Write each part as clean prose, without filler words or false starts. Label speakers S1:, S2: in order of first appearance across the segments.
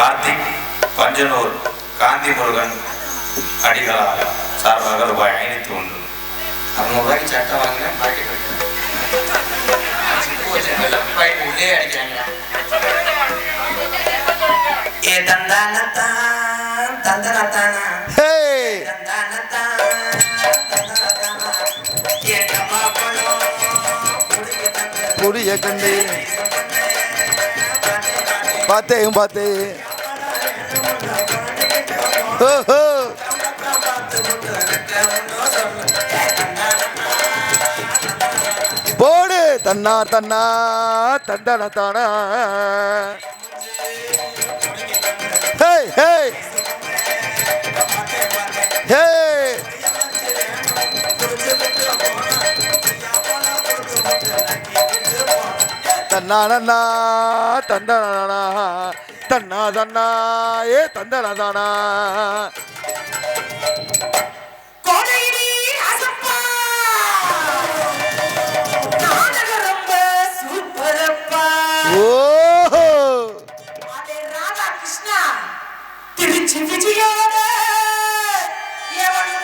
S1: கார்த்திக் பஞ்சனூர் காந்தி முருகன் அடிகளார் சார்பாக ரூபாய் 501.
S2: 600 ரூபாய்க்கு சட்டை வாங்கினேன். பாக்கெட் உள்ளே அடிக்கிறாங்க. ஏ தந்தானத்தான் தந்தனத்தானா
S3: புரிய கண்டு பார்த்தேன் பார்த்தேன். போடு தன்னா தன்னா தந்தன தானா. ஹே ஹே ஹே தன்னா நன்னா தந்தனா தன்னா தன்னா ஏ தந்தன தானா.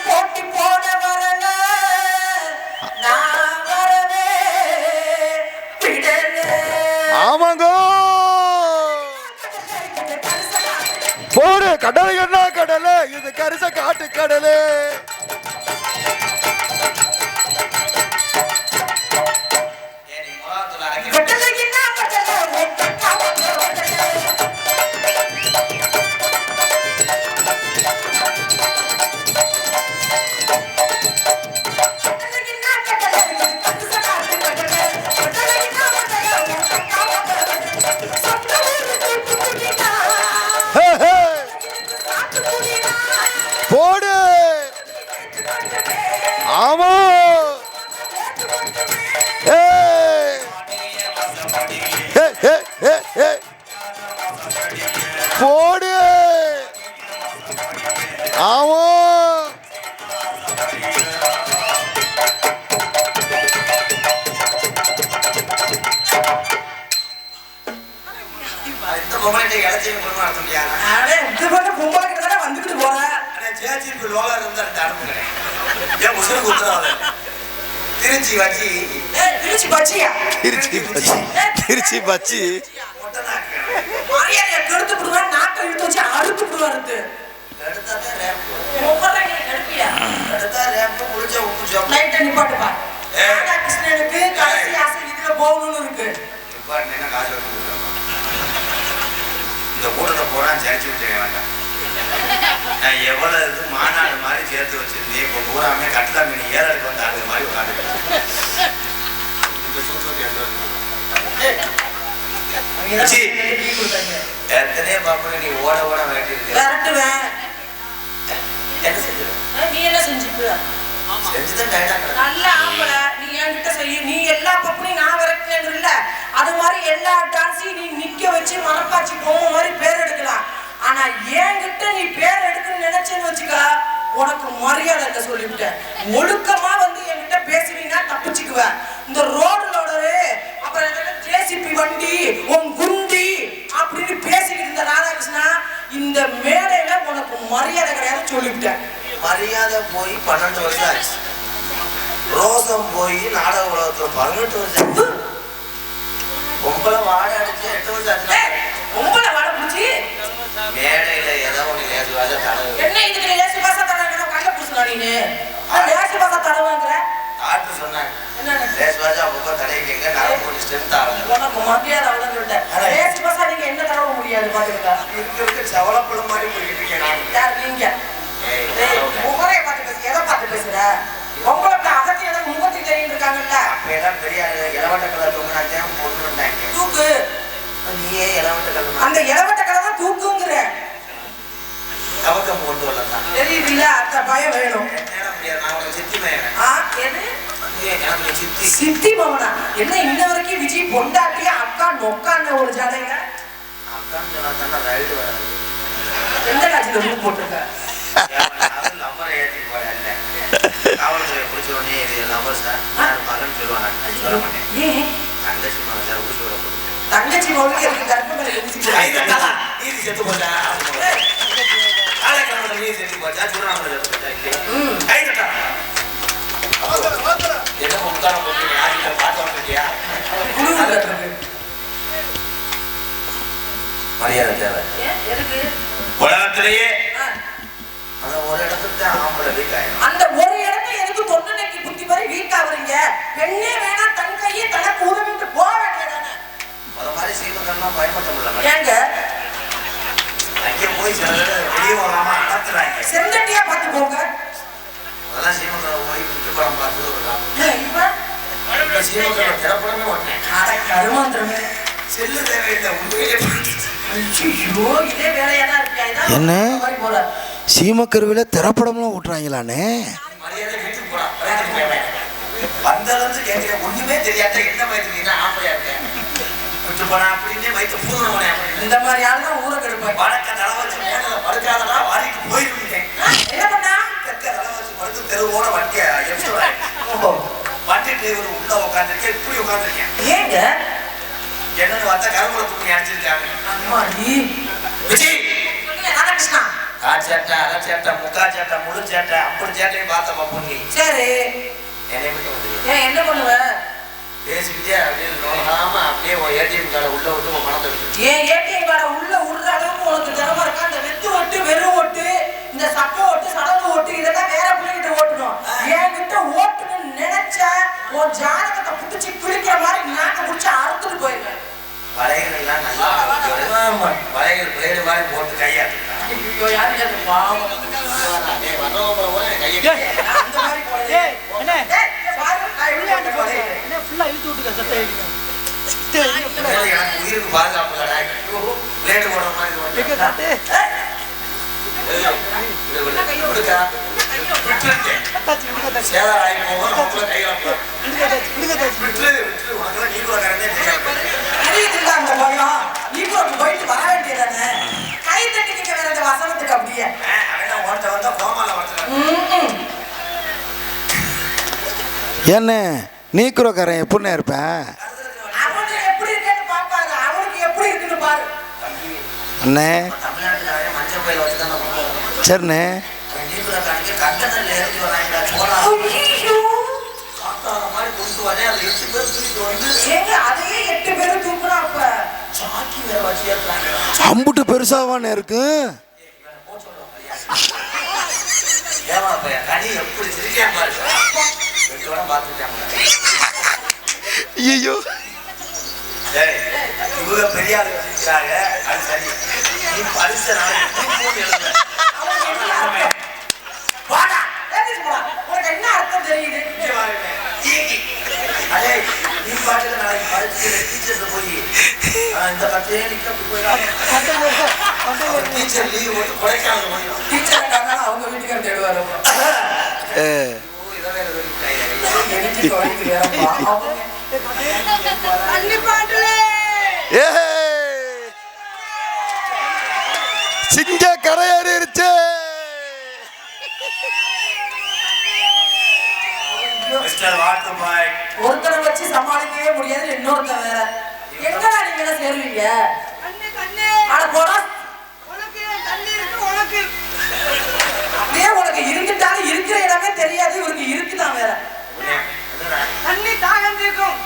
S4: போட்டி போட வரல நான் வரவே விடல.
S3: ஆமாங்க போடு கடலை என்ன கடலை இது கரிச காட்டு கடலை. போடு ஆமா போடு ஆமா
S4: வந்துட்டு போறேன்.
S2: திருச்சி வச்சு
S4: திருச்சி பச்சியா
S3: திருச்சி பச்சி திருச்சி பச்சி
S4: மரியாதையை கெடுத்து விடுவேன். நாட்டை இழுத்து வச்சு அறுத்து விடுவாரு. நிப்பாட்டுப்பா. கிருஷ்ணனுக்கு கடைசி ஆசை இதுல போகணும்னு இருக்கு.
S2: இந்த கூட்டத்தை போனா சரிச்சு விட்டு வேண்டாம். நான் எவ்வளவு இது மாநாடு மாதிரி சேர்த்து வச்சிருந்தேன். இப்போ பூராமே கட்டளா மீன் ஏறதுக்கு வந்து ஆடுற மாதிரி ஒரு ஆடு. எத்தனையோ பாப்பா நீ ஓட ஓட
S4: விரட்டுவேன்.
S2: என்ன செஞ்சிருவேன்?
S4: நீ என்ன செஞ்சுக்குவ?
S2: செஞ்சுதான் டயர்டா
S4: நல்ல ஆம்பளை நீ என்கிட்ட செய்ய. நீ எல்லா பப்பனையும் நான் விரட்டுறேன்னு அது மாதிரி எல்லா டான்ஸையும் நீ நிக்க வச்சு மனப்பாச்சி பொம்மை மாதிரி பேர் எடுக்கலாம். ஆனா என்கிட்ட நீ பேர் எடுக்கணும்னு நினைச்சேன்னு வச்சுக்க உனக்கு மரியாதை இருக்க சொல்லிவிட்டேன். ஒழுக்கமா வந்து என்கிட்ட பேசுவீங்கன்னா தப்பிச்சுக்குவ. இந்த ரோடுலோடரு அப்புறம் ஜேசிபி வண்டி உன் குண்டி அப்படின்னு பேசிக்கிட்டு இருந்த ராதாகிருஷ்ணா இந்த மேடையில உனக்கு மரியாதை கிடையாது சொல்லிவிட்டேன்.
S2: மரியாதை போய் 12 வருஷம் ஆச்சு. ரோசம் போய் நாடக உலகத்துல 18 வருஷம். பொம்பளை வாடை அடிச்சு 8 வருஷம் ஆச்சு.
S4: பொம்பளை வாடை பிடிச்சி
S2: மேடையில ஏதோ ஒண்ணு லேசு வாச தடவை.
S4: என்ன இதுக்கு லேசு வாச தடவை கள்ள பூசுனா நீனு? லேசு வாச தடவைங்கற டாக்டர் சொன்னாங்க. என்ன
S2: லேசு வாச அப்பப்ப தடவிக்கங்க நரம்பு போட்டு ஸ்ட்ரென்த் ஆகும்.
S4: உனக்கு மரியாதை அவ்வளவு சொல்லிட்டேன். லேசு வாச நீங்க என்ன தடவ முடியாது பாத்துக்கா.
S2: இருக்கிறதுக்கு சவளப்பழம் மாதிரி போயிட்டு இருக்கேன் நான்.
S4: யார் நீங்க? உங்கரே பாத்து பேசு. எதை பார்த்து பேசுற? உங்களுக்கு அகத்தி எதை முகத்தி தெரியும் இருக்காங்கல்ல.
S2: அப்பெல்லாம் பெரிய இளவட்ட கலர் தூக்குனாத்தையும் போட்டு வந்தாங்க.
S4: தூக்கு.
S2: நீயே இளவட்ட கலர்.
S4: அந்த இளவட்ட கலர் தான் தூக்குங்கற.
S2: கவக்கம் கொண்டு வரலாம்.
S4: தெரியுதுல அத்த பயம் வேணும்.
S2: நான் ஒரு சித்தி மகன்.
S4: எது?
S2: எனக்கு சித்தி.
S4: சித்தி மகனா? என்ன இன்ன வரைக்கும் விஜய் பொண்டாட்டி அக்கா நொக்கான ஒரு ஜாதக.
S2: அக்கான்னு சொன்னா தானே ரைடு வராது.
S4: எந்த காட்சியில ரூம் போட்டுருக்க?
S2: நம்பரை ஏற்றி போறேன். காவல்துறை பிடிச்ச உடனே இது நம்பர் சார் நான் மகன் சொல்லுவாங்க. சொல்ல மாட்டேன்.
S4: ஏன்?
S2: தங்கச்சி மகன் சார் ஊசி விட போடுங்க.
S4: தங்கச்சி மகனுக்கு எனக்கு கற்பனை ஊசி.
S2: இது மீதி செத்து போச்சா காலக்கிழமை மீதி செத்து போச்சா சூடாமலை செத்து போச்சா இல்லை கை தட்டா என்ன முக்காரம் போட்டு யார்கிட்ட பார்த்து வந்துட்டியா மரியாதை தேவை உலகத்திலேயே அந்த ஒரு இடத்துக்கு தான் ஆம்பளை வீக் ஆயிடும்
S4: அந்த ஒரு இடத்துல எனக்கு தொண்டனைக்கு புத்தி மாதிரி வீக் ஆகுறீங்க பெண்ணே வேணா தன் கையை தனக்கு உதவிட்டு போக வேண்டியதானே
S2: அது மாதிரி சீமக்கெல்லாம் பயன்படுத்த முடியல
S4: ஏங்க
S2: அங்கே போய் சில வெளியே வராம அடத்துறாங்க
S4: செந்தட்டியா பார்த்து போங்க
S2: அதெல்லாம் சீமக்கரை போய் குட்டி படம் பார்த்தது ஒரு காலம் இப்ப சீமக்கரை திறப்படமே ஓட்டேன்
S4: கருமாந்திரமே
S2: செல்லு தேவையில்லை உண்மையிலே
S4: இதே வேலையாதான் இருக்கா
S3: என்ன சீமக்கருவில திரைப்படம்லாம் ஓட்டுறாங்களானே
S2: மரியாதை வீட்டுக்கு போடா வந்தளந்து கேட்கிற ஒண்ணுமே தெரியாத என்ன வயசுல ஆம்பளையா இருக்கேன் விட்டு போனா அப்படின்னே வயிற்று பூர்ணவனே
S4: இந்த மாதிரி ஆள் தான் ஊரை கெடுப்பாங்க
S2: வடக்க தலை வச்சு மேல படுக்காதடா வாரிக்கு போயிருக்கேன்
S4: என்ன பண்ணா
S2: தெற்க தலை வச்சு படுத்து தெருவோட வண்டிய வண்டி டிரைவர் உள்ள உட்காந்துருக்கேன் இப்படி உட்காந்துருக்கேன்
S4: ஏங்க
S2: என்னன்னு பார்த்தா கரும்புல தூக்கி அடிச்சிருக்காங்க
S4: அம்மாடி
S2: விஜய்
S4: ராதாகிருஷ்ணா
S2: காச்சேட்டை அரைச்சேட்டை முக்கா சேட்டை முழு சேட்டை அப்படி சேட்டையும் பார்த்தப்ப பொண்ணி
S4: சரி
S2: என்னை மட்டும் வந்து
S4: ஏன் என்ன பண்ணுவ
S2: பேசிக்கிட்டே அப்படியே நோகாம அப்படியே ஏடிஎம் கார்டை உள்ள விட்டு உன் பணத்தை எடுத்து
S4: ஏன் ஏடிஎம் கார்டை உள்ள விடுற அளவுக்கு உனக்கு திறமை இருக்கா இந்த வெத்து ஓட்டு வெறும் ஓட்டு இந்த சக்க ஓட்டு சடங்கு ஓட்டு இதெல்லாம் வேற பிள்ளைகிட்ட ஓட்டணும் என்கிட்ட ஓட்டணும்னு நினைச்ச உன் ஜாதகத்தை புடிச்சு கிழிக்கிற மாதிரி நாக்க புடிச்சு அறுத்துட்டு போயிருவேன்
S2: வளைகள் எல்லாம் நல்லா வளைகள் பிளேடு மாதிரி போட்டு கையாட்டு
S4: யாரு கேட்டு பாவம் அந்த மாதிரி
S2: உயிருக்கு பாதுகாப்பு பிளேடு போடுற மாதிரி சேதாரம் ஆகி போகும் கையில உனக்கெல்லாம் நீ கூட கரண்டே தெரியாது
S4: அந்த பயம் இப்போ போயிட்டு வர வேண்டியதானே கை தட்டி நிக்க வேற இந்த வசனத்துக்கு அப்படியே
S2: அவன் ஓட்ட வந்தா கோமால வளர்த்துறான்
S3: என்ன நீக்குறக்காரன் எப்படின்னு இருப்பேன்
S4: அவனுக்கு எப்படி இருக்குன்னு பாப்பாரு அவனுக்கு எப்படி இருக்குன்னு பாரு
S3: அண்ணே
S2: தமிழ்நாட்டுல மஞ்சள் பயில வச்சுதான்
S3: சரிண்ணே
S2: நீக்குறக்காரனுக்கு கண்டனல் ஏறி வராங்கடா சோழா காத்தாத மாதிரி கொண்டு வரேன் அது 8 பேர் தூக்கிட்டு வந்து
S4: ஏங்க அதையே 8 பேரும் தூக்குறா அப்ப
S2: சாக்கி வேற வச்சு ஏற்றாங்க
S3: அம்புட்டு பெருசாவானே இருக்கு
S2: ஏவா பையன் கனி எப்படி சிரிக்காம பாரு வெட்டோட பார்த்துட்டாங்க
S3: ஐயோ
S2: இவங்க பெரிய ஆளு வச்சிருக்காங்க அது சரி நீ படிச்ச
S4: உனக்கு என்ன அர்த்தம் தெரியுது
S2: அதே நீ பாட்டுல நாளைக்கு படிச்சு டீச்சர்ஸ் போய் இந்த கட்டையே நிக்க போயிடாங்க டீச்சர் லீவ் போட்டு கொடைக்கானல் போயிடும்
S4: டீச்சர் அவங்க வீட்டுக்கார தேடுவாரு
S3: சிங்க கரையேறிருச்சு
S4: ஒருத்தரை வச்சு சமாளிக்கவே முடியாது இன்னொருத்தர் வேற எங்கடா நீங்க எல்லாம் சேருவீங்க ஆனா போடா அப்படியே உனக்கு இருந்துட்டாலும் இருக்கிற இடமே தெரியாது இவருக்கு இருக்குதான் வேற
S5: தண்ணி தாகம் தீர்க்கும்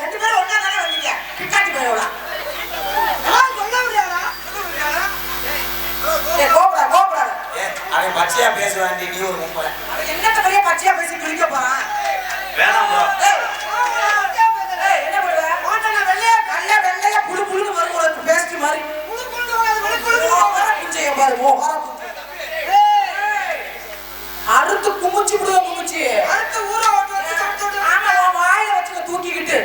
S4: ரெண்டு பேரும் ஒன்னா தானே வந்தீங்க பிக்காட்டி போயிடா கோபுறாரு
S2: அவன் பச்சையா பேசுவாண்டி நீ ஒரு மும்பல
S4: என்னத்த பெரிய பச்சையா பேசி குளிக்க போறான்
S2: வேணாம் ப்ரோ
S4: என்ன பண்ணுவ வெள்ளையா புழு புழுன்னு வரும் உனக்கு பேஸ்ட் மாதிரி குஞ்சைய பாரு அறுத்து குமிச்சு விடுவோம் குமிச்சு
S5: அடுத்த ஊரை
S4: ஆமா வாயில வச்சு தூக்கிக்கிட்டு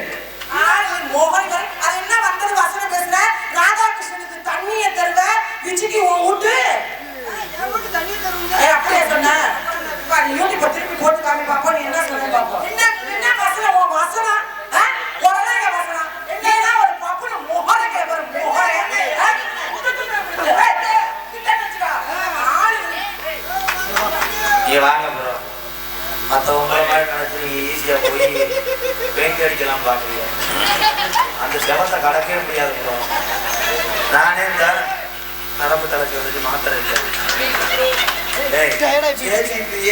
S4: மோகன் அது என்ன வந்தது வசனம் பேசுற ராதாகிருஷ்ணனுக்கு தண்ணிய தருவ விஜய்க்கு ஊட்டு
S5: தண்ணி தருவீங்க
S4: அப்படியே சொன்ன யூடியூப் திருப்பி போட்டு காமி பாப்பா நீ என்ன சொன்ன
S2: ஈஸியா போய் பெயிண்ட் அடிக்கலாம் பாக்குறீங்க. அந்த செவத்தை கடக்கவே முடியாது ப்ரோ. நானே இந்த நரம்பு தலைக்கு வந்துட்டு மாத்திரை இருக்கேன்.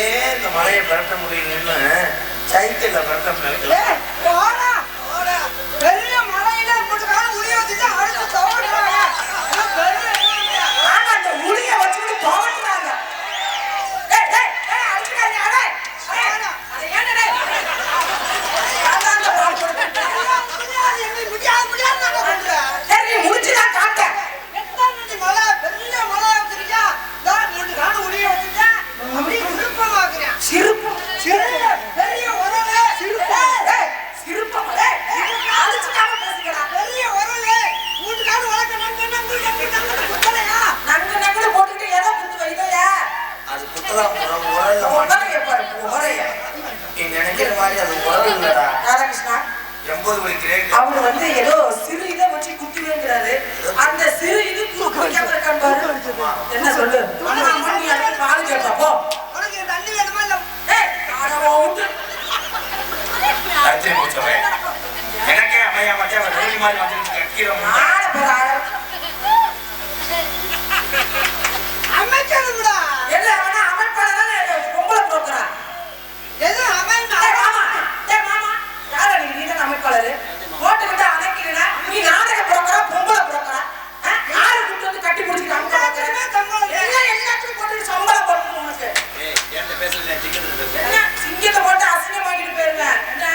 S2: ஏன் இந்த மலையை பரட்ட முடியலன்னு சைக்கிள்ல பரட்ட முடியல.
S5: பெரிய மலையில முடிய வச்சுட்டு அடுத்து தவறுறாங்க.
S4: அந்த முடிய வச்சுட்டு தவறுறாங்க. முடிச்சுதான் காட்டேன்.
S5: மலை பெரிய மலை வச்சிருக்கா உடைய வச்சுட்டா அப்படியே சிற்பமாக்குறேன்.
S4: சிறுப்பு
S5: பெரிய உரல
S4: சிறுப்பம்
S5: பெரிய உரல வீட்டுக்காடு வளர்க்க நங்கு
S4: போட்டுக்கிட்டு எதை குத்து வைக்கலையா?
S2: அது குத்தலாம் உரைய. நீ நினைக்கிற மாதிரி அது உரம் இல்லடா.
S4: ராதாகிருஷ்ணா
S2: 80 மணி கிரேட்.
S4: அவரு வந்து ஏதோ சிறு இதை வச்சு குத்துவேங்கிறாரு. அந்த சிறு இது குடிக்காம இருக்கான்னு பாரு. என்ன சொல்லு? நீ அதுக்கு பால் கேட்டா போ.
S5: உனக்கு தண்ணி வேணுமா இல்ல?
S2: அர்ஜுன் முடிச்சவன் எனக்கே அமையா மச்சான் ரோடி மாதிரி வந்து கட்டிக்கிறோம்.
S5: அமைச்சதுடா.
S4: என்ன வேணா அமைப்பாளர் பொம்பளை போக்குறா.
S5: எது அமைனா?
S4: மாமா யாரா நீ தான் அமைப்பாளர் போட்டுக்கிட்டு அணைக்கிறா. நீ நாடக போக்குறா பொம்பளை போக்குறா. யாரு கூட்டு வந்து கட்டி முடிச்சுட்டு எல்லாத்துக்கும் போட்டு சம்பளம் போட்டு உனக்கு சிங்கத்தை போட்டு அசிங்கமாக்கிட்டு போயிருங்க. என்ன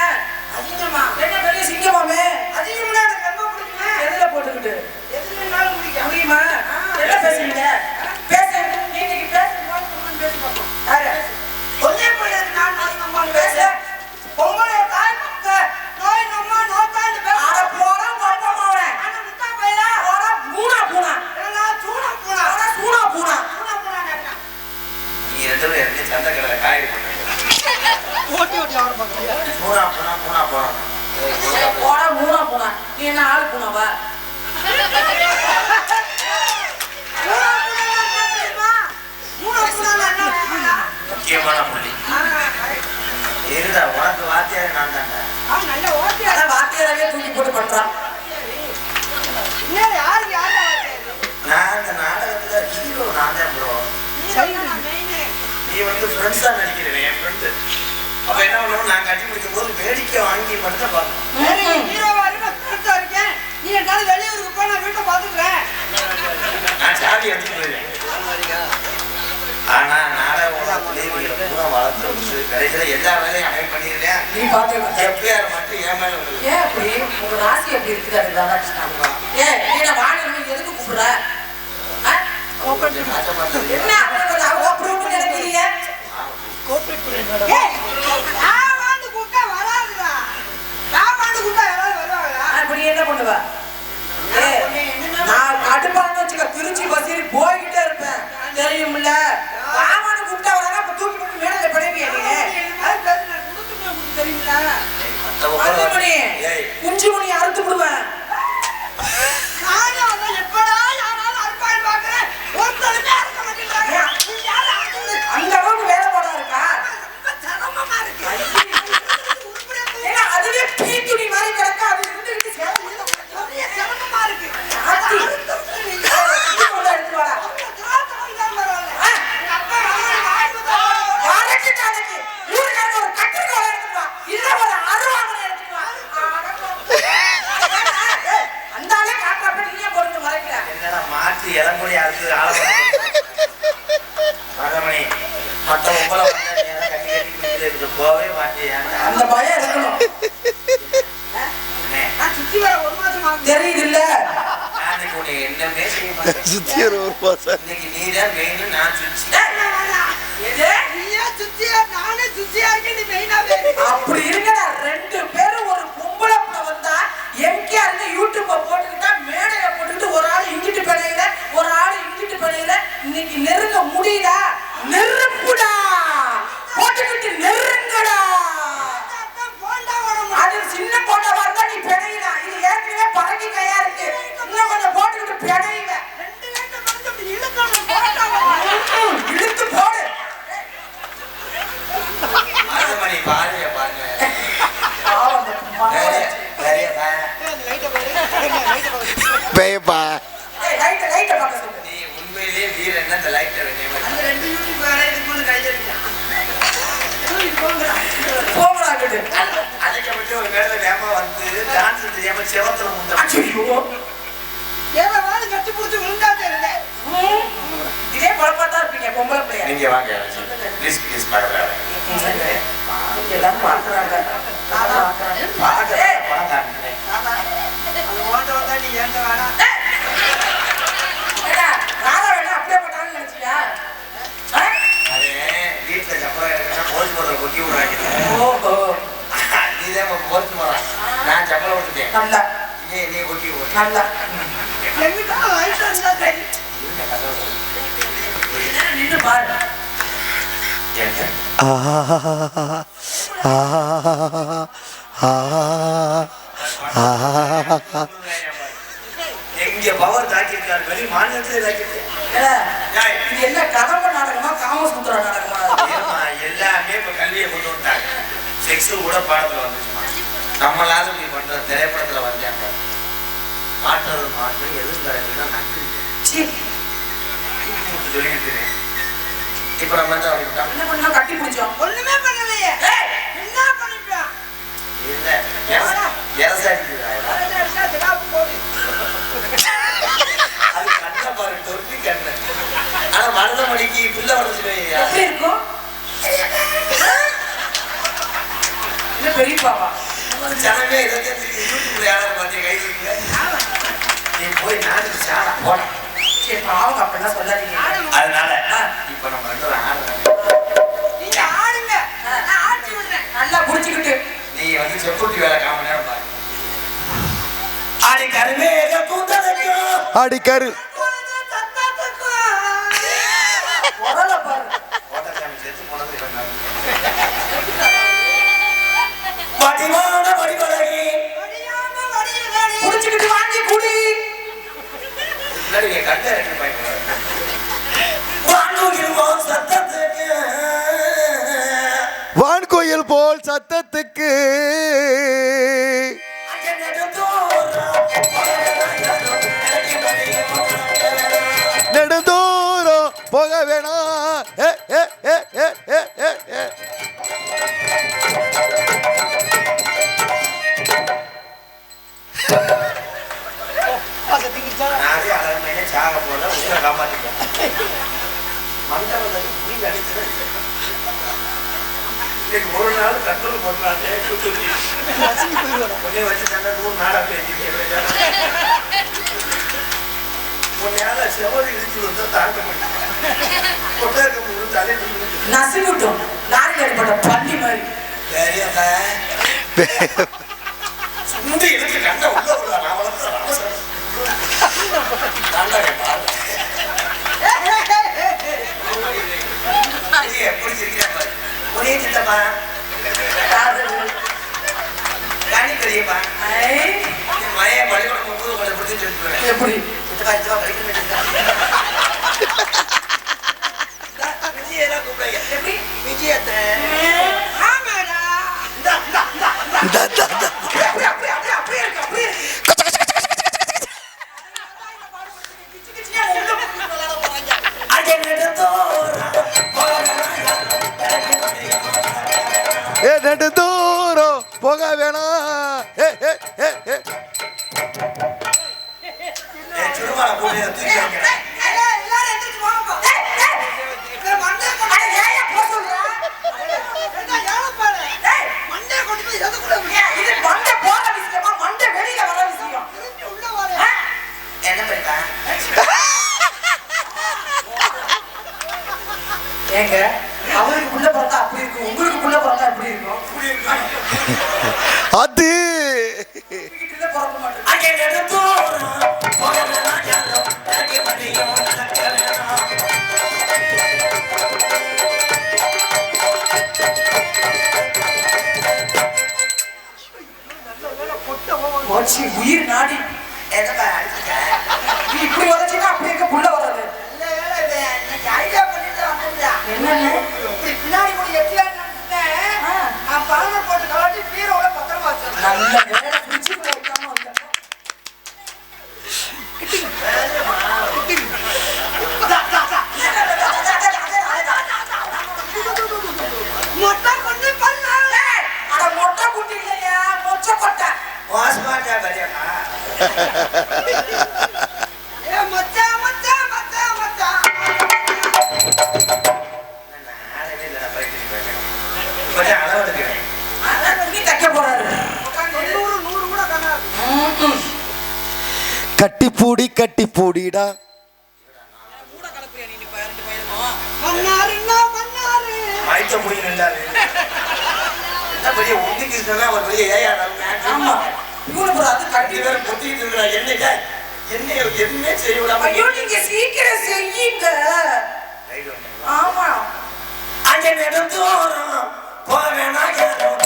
S4: அசிங்கமா? என்ன பெரிய சிங்கமாமே?
S5: அதிகமா எனக்கு ரொம்ப பிடிக்குமே.
S4: எதுல போட்டுக்கிட்டு
S5: எதுனாலும்
S4: முடியுமா? என்ன பேசுறீங்க? பேசு. நீ இன்னைக்கு பேசு பார்ப்போம். யாரு
S5: ஒன்னே போயிருக்கு. நான் நம்ம
S4: பேச
S5: பொம்பளை தாய் பக்க நோய் நம்ம நோத்தாண்டு பேச.
S4: அட போறா பாப்பமாவே.
S5: ஆனா முட்டா பையல
S4: போறா பூனா பூனா.
S5: நான் தூணா பூனா.
S4: போறா சூனா பூனா.
S5: தூணா பூனா கேட்டா.
S2: நீ ரெண்டு பேரும் எப்படி சண்டை கடலை காய்டு பண்ண
S5: ஓட்டி ஆட பாக்கறியா?
S2: பூனா பூனா பூனா போறோம்.
S4: போறா பூனா பூனா. நீ என்ன ஆளு பூனாவா?
S2: முக்கியமான புள்ளி இருடா. உனக்கு வாத்தியார் நான் தான்டா.
S5: நல்ல ஓட்டி
S4: அதான் வாத்தியாரவே தூக்கி போட்டு பண்றான்.
S5: யாரு யாரு
S2: நான் இந்த நாடகத்துல ஹீரோ நான் தான் ப்ரோ. நீ வந்து ஃப்ரெண்ட்ஸா நடிக்கிறேன். என் ஃப்ரெண்டு. அப்ப என்ன பண்ணுவோம்? நான் கட்டி முடிக்கும் போது வேடிக்கை வாங்கி மட்டும் பார்க்கணும்.
S5: ஹீரோவா இருக்கா இருக்கேன். நீ என்னால வெளியூருக்கு போய் நான் வீட்டை பாத்துக்கிறேன்.
S2: நான் சாதி எடுத்துட்டு போயிருக்கேன். ஆனா நாடகம் பூரா வளர்த்து வச்சு கடைசியில எல்லா வேலையும் அமைப்பு பண்ணிருந்தேன்.
S4: நீ பாத்து
S2: எப்பயாரு மட்டும் ஏன் மேல வந்து
S4: ஏன் அப்படி உங்க ராசி எப்படி இருக்குது? ராதாகிருஷ்ணா ஏன் நீ வாணி எதுக்கு கூப்பிடுற? என்ன அப்புறம் நினைக்கிறீங்க?
S5: நான் வாண்டு கூப்பிட்டா வராதுடா. நான் வாண்டு கூப்பிட்டா யாராவது வருவாங்களா?
S4: அப்படி என்ன பண்ணுவ? நான் கடுப்பான்னு வச்சுக்க திருச்சி பஸ்ஸேறி போய்கிட்டே இருப்பேன். தெரியும்ல? ராமனு கூப்பிட்டா வராங்க. அப்ப தூக்கி போட்டு மேடல படைப்பியா நீ?
S5: தெரியுங்களா?
S4: குஞ்சு மணி அறுத்து விடுவேன்.
S5: நானும் அதை எப்படா யாராலும் அறுப்பான்னு பாக்குறேன். ஒருத்தருமே அறுக்க மாட்டேங்கிறாங்க.
S4: அந்த அளவுக்கு வேலை போடா இருக்கா?
S5: ரொம்ப சிரமமா இருக்கு.
S4: அதுவே பீ துணி மாதிரி கிடக்க. அது இருந்துகிட்டு
S5: சிரமமா இருக்கு.
S4: எடுத்து வாடா. ஒரு கட்டுக்கோளை எடுத்துட்டு வா. இல்ல ஒரு அருவாமனை எடுத்துட்டு வா. அந்த ஆளே காட்டுறப்ப நீயே போட்டு மறைக்கிற.
S2: என்னடா மாற்றி இளங்குடி அறுத்து மகமணி மற்ற உங்களை கட்டி கட்டி போவே மாட்டேன்.
S4: அந்த பயம் இருக்கணும்.
S5: சுத்தி வர ஒரு மாசம் ஆகுது.
S4: தெரியுது இல்ல?
S2: என்னமே செய்ய மாட்டேன்.
S3: சுத்தி ஒரு மாசம்.
S2: இன்னைக்கு நீதான் மெயின். நான் சுச்சி.
S5: நீயே சுத்தியா நானே சுத்தியா இருக்கேன். நீ மெயினாவே
S4: அப்படி இருக்கடா. ரெண்டு பேரும் ஒரு பொம்பளை புள்ள வந்தா எம்கேஆர் யூடியூப்ப போட்டுக்கிட்டா மேடையில போட்டுக்கிட்டு ஒரு ஆள் இங்கிட்டு பிணையில ஒரு ஆள் இங்கிட்டு பிணையில இன்னைக்கு நெருங்க முடியுதா? நெருப்புடா போட்டுக்கிட்டு நெருங்கடா. அது சின்ன போட்டவா இருந்தா நீ பிணையலாம். இது ஏற்கனவே பறக்கி கையா இருக்கு. இன்னும் கொஞ்சம் போட்டுக்கிட்டு பிணையுவேன்.
S5: ரெண்டு பேரும் இழுக்கணும்.
S4: இருக்கு.
S2: அழைக்கப்பட்டு ஒரு வேலை வேகமா வந்து டான்ஸ் தெரியாம செவத்துல முந்தா
S5: எவனாவது கட்டி பிடிச்சி விழுந்தா தெரியல.
S4: இதே குழப்பத்தான் இருப்பீங்க பொம்பளை பிள்ளைய.
S1: நீங்க வாங்க ப்ளீஸ் ப்ளீஸ் பாக்குறாங்க
S4: எல்லாரும் பாக்குறாங்க.
S5: அது ஓட்ட வந்தா நீ ஏன்ட்ட வேணா.
S4: ராதா வேணா அப்படியே போட்டான்னு நினைச்சியா?
S2: அது வீட்டுல சப்பரம் போச்சு போடுற கொட்டி விடுறாங்க.
S4: ஓஹோ
S2: நீதான் போச்சு போறான். நான் சப்பரம் விட்டுட்டேன்.
S4: நல்லா
S2: நீ கொட்டி விடு.
S4: நல்லா
S5: எங்கிட்ட வயசு இருந்தா தெரியும்.
S4: நின்று பாரு.
S2: எங்க பவர் தாக்கியிருக்காரு வெளி மாநிலத்திலே தாக்கிட்டு
S4: இது என்ன கதம்ப நாடகமா காமசூத்திர நாடகமா?
S2: எல்லாமே இப்ப கல்வியை கொண்டு வந்தாங்க. செக்ஸ் கூட பாடத்துல வந்துச்சுமா. நம்மளால இப்படி பண்ற திரைப்படத்துல வந்தாங்க. மாற்றது மாற்று எதிர்கலைன்னா நன்றி சொல்லிக்கிட்டு இப்ப நம்ம
S4: என்ன பண்ணா கட்டி பிடிச்சோம்.
S5: ஒண்ணுமே பண்ணலையே. என்ன பண்ணிட்டான்?
S2: இல்ல எரசாடிக்குதா அது கண்ண பாரு தொட்டி கண்ண. ஆனா மருதமணிக்கு பிள்ளை வளர்ந்துருவேன்.
S4: எப்படி இருக்கும்? இல்ல பெரியப்பாவா?
S2: ஜனமே இதை யூடியூப்ல யாரும் பார்த்து கை தூக்கல. நீ போய் நாட்டுக்கு சாடா போட.
S4: சரி பாவங்க அப்படிலாம் சொல்லாதீங்க.
S2: அதனால இப்ப நம்ம ரெண்டு ஆடுறோம்.
S5: நீங்க ஆடுங்க. நான் ஆட்டி விடுறேன்.
S4: நல்லா புடிச்சுக்கிட்டு
S2: நீ வந்து செக்யூரிட்டி வேலை காம நேரம் பாரு. ஆடி கருமே கூந்தலைக்கும்
S3: அடிக்கரு
S4: உடல பாரு.
S2: ஓட்டச்சாமி செத்து போனது வடிவான வடிவழகி
S5: வடியாம வடியலடி.
S4: புடிச்சுக்கிட்டு வாங்கி குடி.
S2: முன்னாடி என் கண்ணை இறக்கி பாய்க்கு வாங்குகிறோம் சத்தத்துக்கு
S3: வான்கோயில் போல் சத்தத்துக்கு நெடுந்தூரம் போக வேணாம். ஏ, ஏ, ஏ, ஏ, ஏ, ஏ, ஏ.
S2: நானே அழகுமையே சாக போல உங்களை காப்பாற்றிட்டேன். மண்டபத்தில் புரிய அடிச்சுதான் இன்னைக்கு ஒரு நாள் கண்ட்ரோல் பண்ணாட்டே உடனே வச்சு தண்டை 100 நாடா பேசிக்கிறேன். உன்னையால செவரி இடிச்சு வந்தா தாங்க மாட்டேன். கொட்டாக்க முழு தலையை
S4: நசுங்கிட்டோம். லாரியில் ஏற்பட்ட பள்ளி மாதிரி.
S2: சரியாக்கா சுண்டி இருக்கு கண்ணை உள்ள உள்ள நான் வளர்த்த ராமசன் தாண்டாங்க பாரு. எப்படி சிரிக்கிறா பாரு. ஒரே சித்தப்பா காணி பெரியப்பா மழைய பள்ளிக்கூட 30 கொஞ்சம் பிடிச்சி சொல்லிட்டு
S4: எப்படி
S2: சித்தப்பா சித்தப்பா படிக்க விஜயெல்லாம் கூப்பிடுங்க.
S4: எப்படி
S2: விஜயத்தை
S5: ஆமாடா.
S3: இந்த, இந்த, இந்த.
S4: அப்படியே அப்படியே அப்படியே அப்படியே இருக்கு அப்படியே இருக்கு.
S3: ஏ நெடு தூரம் போக வேணாம். ஏ, ஏ, ஏ, ஏ.
S2: திருமண கூட்டிய தூக்கி வைக்கிறேன்.
S5: எல்லாரும் எந்திரிச்சு வாங்க. மண்டே
S4: அட ஏயா போ சொல்றா?
S5: மண்டே கொண்டு போய் எதுக்குள்ள
S4: இது மண்டை போற விஷயமா மண்டை வெளியில வர விஷயம்.
S5: உள்ள வர.
S2: என்ன பண்ணிட்டா
S4: ஏங்க அவருக்கு புள்ள பிறந்தா அப்படி இருக்கும், உங்களுக்கு புள்ள பிறந்தா எப்படி இருக்கும்?
S3: அது
S4: வீட்டுல பிறக்க மாட்டேன். போச்சு உயிர் நாடி.
S2: என்னப்பா அடிச்சுக்க
S4: நீ இப்படி உதச்சினா அப்படி இருக்க புள்ள வராது.
S5: ஐடியா பண்ணிட்டு வந்துருந்தா.
S4: என்னன்னு
S5: இப்படி பின்னாடி கூட எட்டியான்னு நினைச்சிட்டேன். நான் பழமை போட்டு கலாட்டி பீரோட பத்திரமா வச்சிருந்தேன்.
S4: நல்ல வேலை பிடிச்சிட்டு வைக்காம வந்தேன்.
S5: மொட்டை கொண்டு பண்ணாலே.
S4: அட மொட்டை
S2: பாஸ்மாட்டா கல்யாணா
S5: ஏ மச்சான் மச்சான் மச்சான் மச்சான்
S2: நானே இல்ல பைத்தியம் போயிட்டேன் கொஞ்சம் அளவு எடுக்கிறேன்
S4: அதான் துணி தைக்க போறாரு
S5: 100 கூட காணாது
S3: கட்டி பூடிடா
S5: மன்னாருன்னா மன்னாரு
S2: மயத்த முடி நின்றாரு என்ன பெரிய ஒண்டிக்கு சொன்னா ஒரு பெரிய ஏயா
S4: ஆமா இவனுக்கு அது கட்டி
S2: வேற பொத்திட்டு இருக்கா என்னைக்கா என்ன எதுவுமே செய்ய விடாம
S4: ஐயோ நீங்க சீக்கிரம் செய்யுங்க ஆமா
S2: அங்க நெடுந்தோறும் போக வேணாம் யாரும்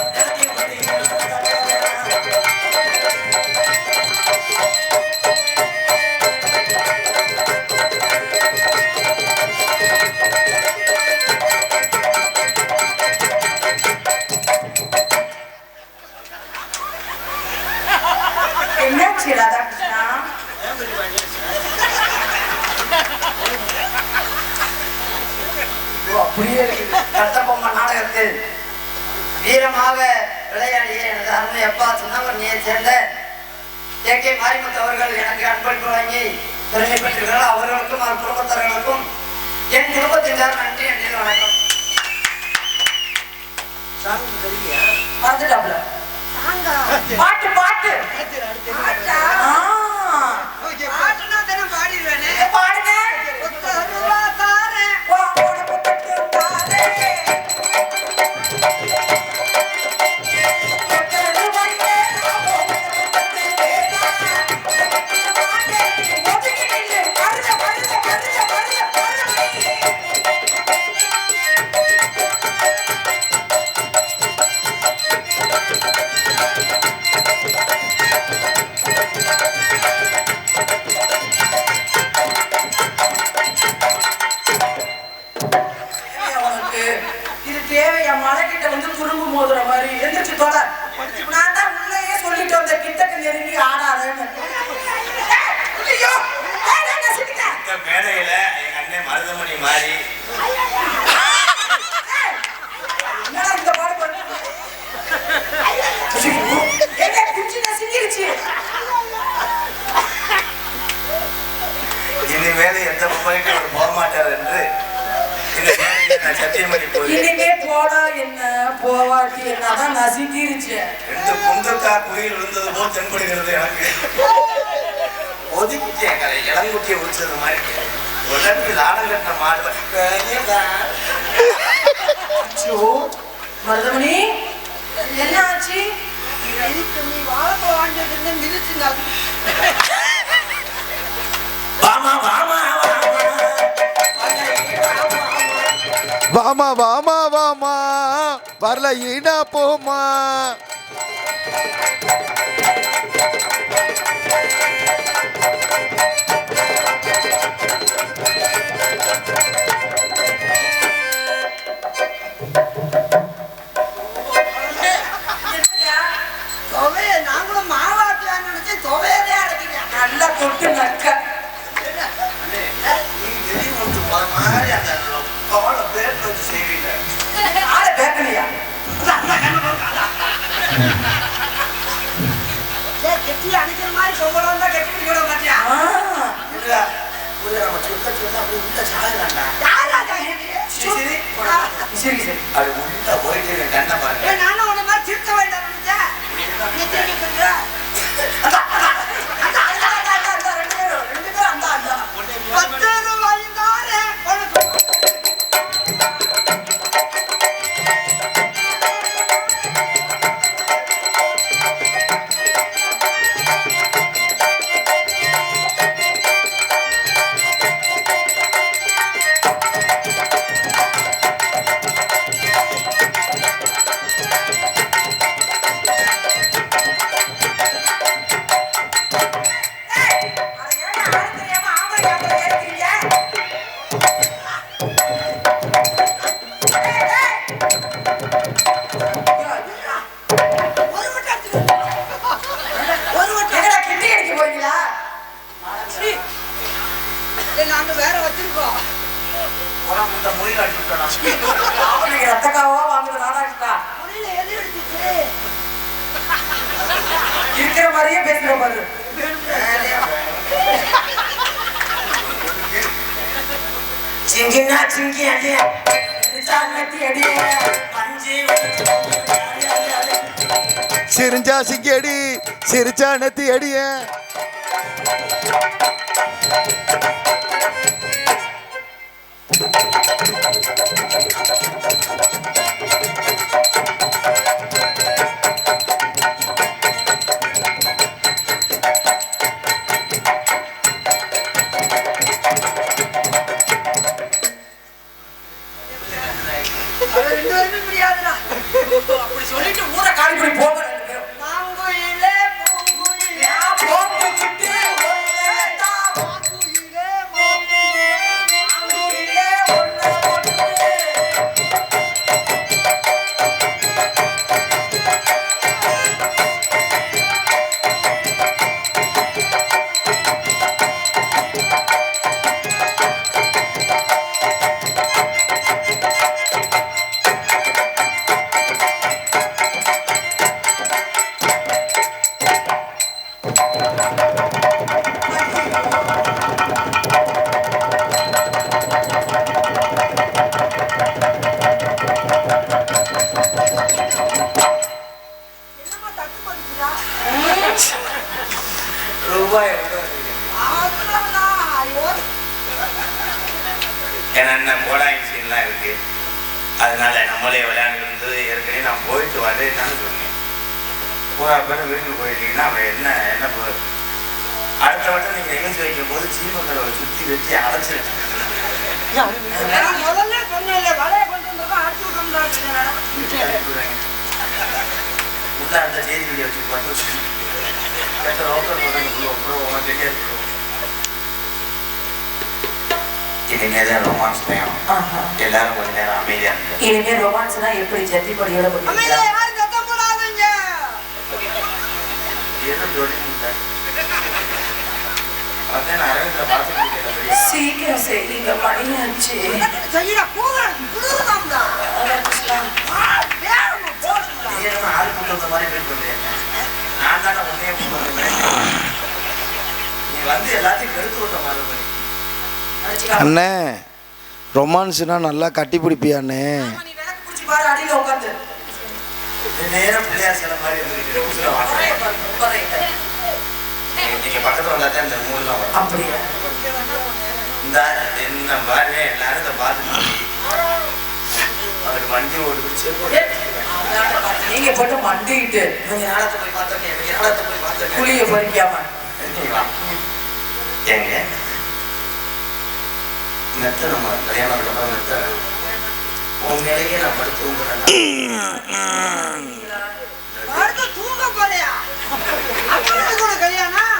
S4: என்னாச்சு ராதாகிருஷ்ணா
S5: அப்படியே கட்டபொம்மன் நாடகத்தில் வீரமாக விளையாடிய எனது அருமை அப்பா சின்னவரணியை சேர்ந்த கே மாரிமுத்து அவர்கள் எனக்கு அன்பளிப்பு வழங்கி பெருமை பெற்றிருக்கிறார்கள். அவர்களுக்கும் அவர் குடும்பத்தார்களுக்கும் என் குடும்பத்தினர் நன்றி என்று வணக்கம்.
S4: வந்துட்டாப்ல பாட்டு பாட்டு
S5: பாட்டுனா தினம் பாடிடுவேனே.
S4: பாடுங்க மலைக்கிட்ட வந்து துரும்பு மோதுற மாதிரி எந்திரிச்சு தொட. நான் தான் உள்ளேயே சொல்லிட்டு வந்த கிட்டக்கு நெருங்கி ஆடாதேன்னு.
S2: இந்த மேடையில எங்க அண்ணன் மருதமணி மாறி
S4: என்னடா இந்த பாடு பண்ணு என்ன குச்சி நசிங்கிருச்சு.
S2: இனிமேல எந்த பொம்மைக்கு அவர் போக மாட்டார் என்று இந்த மேடையில நான் சத்தியம் பண்ணி போய்
S4: இனிமே போடா என்ன போவாட்டி என்னதான் நசிங்கிருச்சு.
S2: ரெண்டு குந்தக்கா குயில் விழுந்தது போல் தென்படுகிறது எனக்கு. ஒதுக்கிட்டேன் கதை இளங்குட்டியை உடிச்சது மாதிரி உடம்பில் ஆடம் கட்ட மாடுவேன்.
S4: மருதமணி என்ன ஆச்சு?
S5: நீ வாழப்ப வாங்கிட்டு மிதிச்சுங்க.
S2: வாமா வாமா
S3: வாமா வாமா வாமா வரல ஈடா போமா.
S5: நாங்களும் மாவாட்டியான்னு நினைச்சு தொவையதே அடைக்கிறேன்.
S4: நல்லா தொட்டு நக்க
S2: மாதிரி அந்த காலை பேர் வச்சு செய்வீங்க.
S4: ஆளை பேக்கலையா?
S5: கெட்டி அடிக்கிற மாதிரி பொங்கலாம் தான் கெட்டி பிடிக்க மாட்டியா?
S2: இல்ல நம்ம சுத்த சுத்த அப்படி உள்ள சாகுறாண்டா. சரி
S4: சரி சரி
S2: அது உள்ள போயிட்டு என் கண்ணை பாருங்க.
S5: நானும் உன்ன மாதிரி சிரிக்க வேண்டாம் நினைச்சேன். நீ திரும்பி சொல்ற.
S4: ரெண்டு பேரும் அந்த அந்த
S5: 10 ரூபாய் தாரேன் உனக்கு.
S4: மாதிரியே பேசுற பாரு. சிங்கினா சிங்கி அடி சாங்கத்தி அடி பஞ்சி
S3: சிரிஞ்சா சிங்கி அடி சிரிச்சா நத்தி அடிய.
S4: அப்படி சொல்லிட்டு ஊரை காலிபடி போக
S2: ரூபாய் என்ன போடாங்க சீன்லாம் இருக்கு. அதனால நம்மளே விளையாண்டு இருந்தது. ஏற்கனவே நான் போயிட்டு வரேன்னு சொன்னேன். பூரா பேர் வீட்டுக்கு போயிட்டீங்கன்னா அவன் என்ன அடுத்த வட்டம் நீங்க நிகழ்ச்சி வைக்கும் போது சீமக்கரை சுத்தி வச்சு அடைச்சிருச்சு. உள்ள அந்த செய்தி வீடியோ வச்சு பார்த்து இனிமேதான் ரொமான்ஸ் டைம். எல்லாரும் கொஞ்ச நேரம் அமைதியா இருக்கு.
S4: இனிமே ரொமான்ஸ்னா எப்படி ஜட்டி படியோட சீக்கிரம் செய்யுங்க, மணியாச்சு.
S2: ஆள் கூட்டு மாதிரி போய் சொல்றேன். நான் தானே உன்னையே நீ வந்து எல்லாத்தையும் கெடுத்து விட்ட மாதிரி.
S3: அண்ணே ரொமான்ஸ்னா நல்லா கட்டி பிடிப்பியாண்ணே.
S2: நேரம் பிள்ளையார் சில மாதிரி நீங்க பக்கத்துல வந்தாதான் இந்த மூணுலாம் வரும்.
S4: அப்படியா?
S2: இந்த என்ன பாருங்க எல்லாரும் இதை பார்த்து அவருக்கு வண்டி ஓடிச்சு.
S4: நீங்க போட்டு மண்டிக்கிட்டு
S2: ஞானத்தை போய் பார்த்தேன். ஞானத்தை போய் பார்த்தேன்.
S4: புளிய பறிக்காம
S2: ஏங்க மெத்த நம்ம கல்யாணம் மெத்த உண்மையிலேயே நான் படுத்து
S5: தூங்க போறியா? கல்யாணம்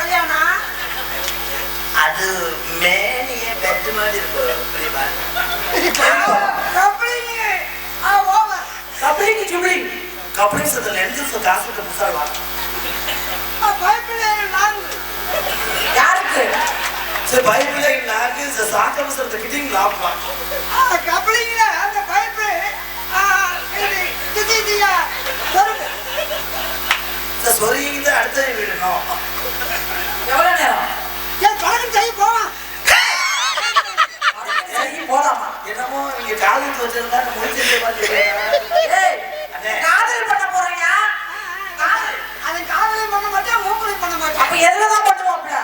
S5: கல்யாணம்
S2: அது மேனியே பெட்டு மாதிரி இருக்கும். கபடிசத்துல எந்த காசு புதுசாக
S4: யாருக்கு
S2: பைபிளை நாக்கு சாக்கவசரத்தை கிட்டீங்க லாபம்
S5: கபடிங்கள அந்த பைப்பு
S2: சொருகிட்டு அடுத்த விடணும்.
S4: எவ்வளவு நேரம்
S5: பழக்கம் செய்ய போவான்
S4: போலாமா?
S2: என்னமோ நீங்க காதல் வச்சிருந்தா
S4: காதல் பண்ண போறீங்க.
S5: அது காதலையும் பண்ண மாட்டேன், மூக்கலையும் பண்ண மாட்டேன்.
S4: அப்ப எதுலதான் பண்ணுவோம்ல?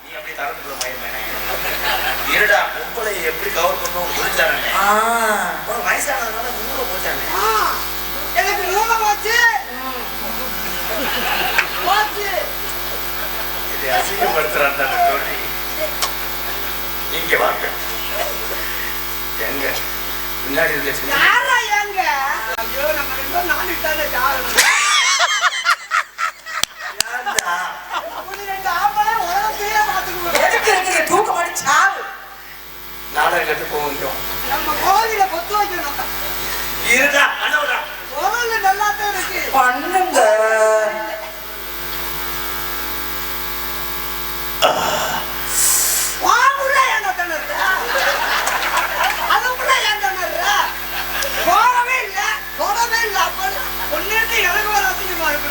S2: நீ அப்படி தரத்துக்குள்ள மயமேனே இருடா. பொம்பளை எப்படி கவர் பண்ணுவோம் புரிஞ்சானே. வயசானதுனால மூளை போச்சானே.
S5: எனக்கு மூளை போச்சு.
S2: இது அசிங்கப்படுத்துறான் தோழி. இங்க வாங்க. எங்க முன்னாடி இருக்க
S5: யாரா எங்க? ஐயோ நம்ம ரெண்டு நாலு தானே ஜாலம்.
S2: யாரா?
S5: ஒரு ரெண்டு ஆம்பளை உலகத்தையே பாத்துக்குவோம்.
S4: எதுக்கு இருக்கீங்க? தூக்க மாட்டி சாவு.
S2: நாடகம் கட்டு போவோம்.
S5: நம்ம கோவில பொத்து வைக்கணும்.
S2: இருடா அண்ணா.
S5: கோவில நல்லா தான் இருக்கு.
S4: பண்ணுங்க.
S5: வாங்குல என்ன தண்ணற? அதுக்குள்ள என்ன தண்ணற?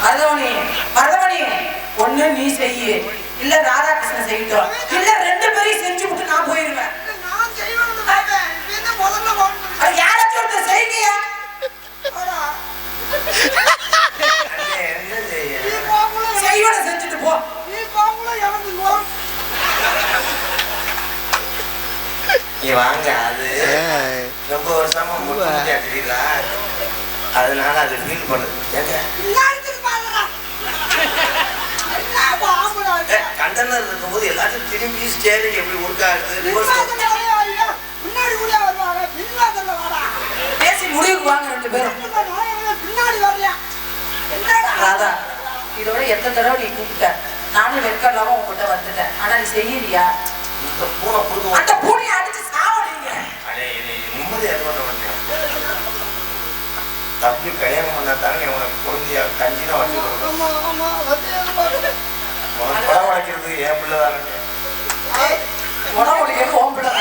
S4: மருதமணி ஒண்ணு நீ செய்யு, இல்ல ராதாகிருஷ்ணன் செய்யட்டும், இல்ல ரெண்டு பேரையும் செஞ்சு விட்டு நான் போயிருவேன். யாராச்சும் ஒருத்தர் செய்யுங்கயா. செய்வன செஞ்சுட்டு போ.
S2: நீ வாங்க. அது ரொம்ப வருஷமா முட்டியா தெரியல, அதனால அது ஃபீல் பண்ணுது. கண்டனர் இருக்கும்போது எல்லாத்தையும் திரும்பி ஸ்டேரிங் எப்படி ஒர்க்காகுது
S4: பேசி முடிவுக்கு வாங்க ரெண்டு பேரும். ராதா, இதோட எத்தனை தடவை நீ கூப்பிட்ட, நானும் வெட்கம் இல்லாம உங்ககிட்ட வந்துட்டேன். ஆனா நீ செய்யறியா? அந்த பூனையை அடிச்சு சாவடிங்க.
S2: தம்பி கல்யாணம் பண்ணாதானே உனக்கு குழந்தையா கஞ்சினா வச்சு படம் உடைக்கிறது என் பிள்ளைதானே.
S4: உடம்பு உடைக்கிறது உன் பிள்ளை